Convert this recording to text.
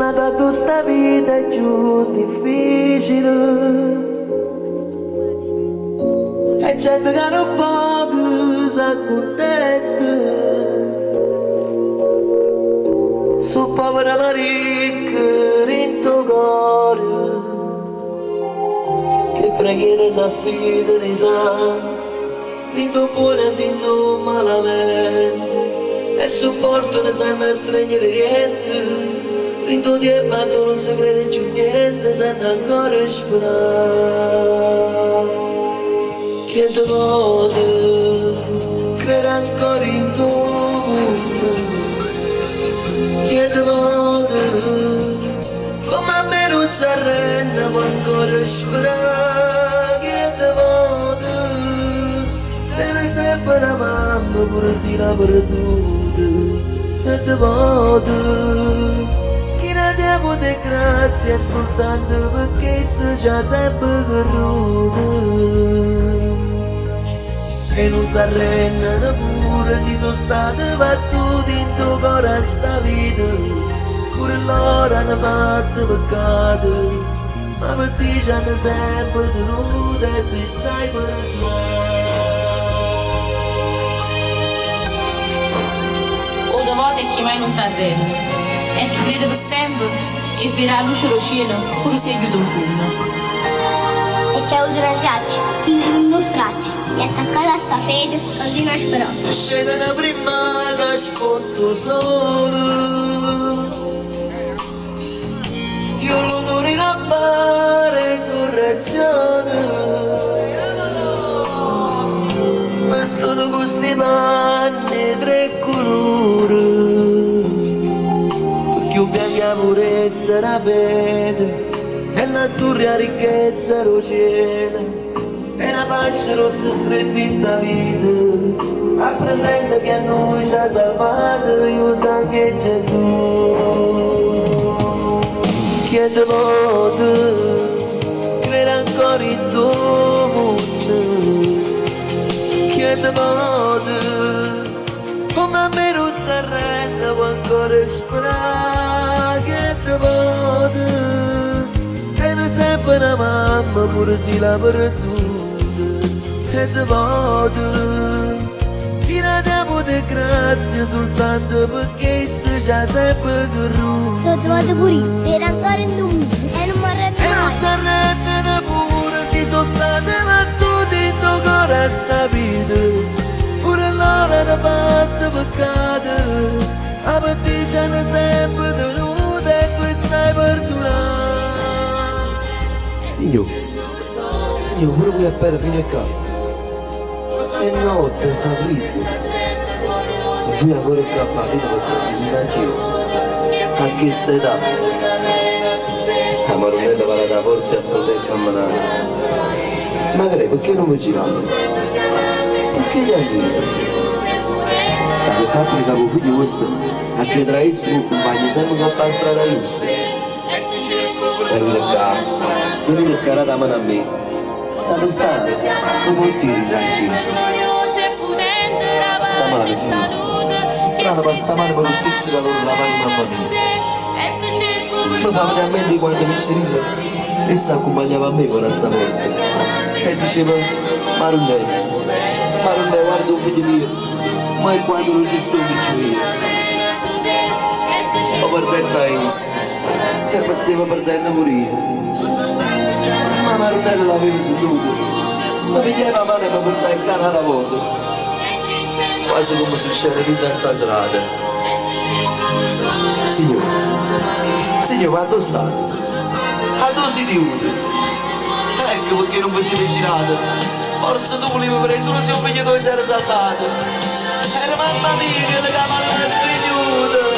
tornata a questa vita è più difficile. E gente che non può si accontenta. Su povera Maria rinto cuore, che preghiera s'affida di santo, vinto buono e vinto malamente, e supporto ne sanno stringere niente. Rinto di e quando non si crede più niente, sento ancora sperare. Che te vuole, crede ancora in tu mondo. Che te vuole, come a me non si arrende, può ancora sperare. Che te vuole, sei sempre una mamma, pure se la perduta. Che te vuole, diamo di grazie soltanto perché si già sempre corruto. E non si arrendono pure si sono stati battuti in tuo cuore a sta vita. Pure loro hanno fatto peccato, ma per te ci hanno sempre tenuto e tu sai perdonare. O devoto è chi mai non si arrende, e chi crede per sempre e verrà la luce dello cielo pure se aiuta un fondo. E c'è un ragazzo, chi non mostrati, e attaccata a sta fede, così non speranza. Se scende una prima che spunto solo, io l'onore in appare insurrezione, questo di questi panni tre colori. Più bianca purezza la vede, e l'azzurra ricchezza lo cielo, e la pace rossa stretta in la vita, rappresenta che a noi ci ha salvato, io so che Gesù. Che te vuole, crede ancora in tuo mondo. Che te vuole, come a me non si arrende, può ancora sperare. Che te vuole, e non sempre una mamma pure se la perduta. Che te vuole, diamo di grazie soltanto perché si già sempre corruto. Lo trovate pure, era ancora in tu mondo, e non mi arrendo E non mai. si arrendono pure si sono stati battuti in tuo cuore a sta vita. Pure loro hanno fatto peccato, ma per te ci hanno sempre tenuto e tu sai perdonare. Signore, pure qui a per fino a casa. E notte fa freddo. E qui ancora il capo a vita per trasferire in chiesa. A che stai età? La Maronella va alla forza e a poter camminare. Magari perché non mi girate? Perché gli aiuti? Sta che capo di capo figlio questo, a che tra essi un compagno sempre che fa la strada giusta. Venite cara da mano a me. State stare, non vuol dire in chiesa. Stamane signore, strano ma stamane per lo stesso calore la mano di mamma mia. Mi fa venire a mente quando mi Cirilla essa accompagnava a me con sta morte e diceva Marundelli, guarda un figlio mio, ma è quando non ci sto un figlio mio. Ho perduto a esso e mi stavo perdendo pure io. Ma Marundelli l'aveva seduto, mi pigliava la mano e mi portava in casa alla volta, quasi come se c'era vita a sta serata. Signore, quando sta? A dove si diude? Ecco perché non vi siete girati. Forse tu volevi prendere solo se un figlio dove si era saltato. Era mamma mia che le cavano una stregnuta.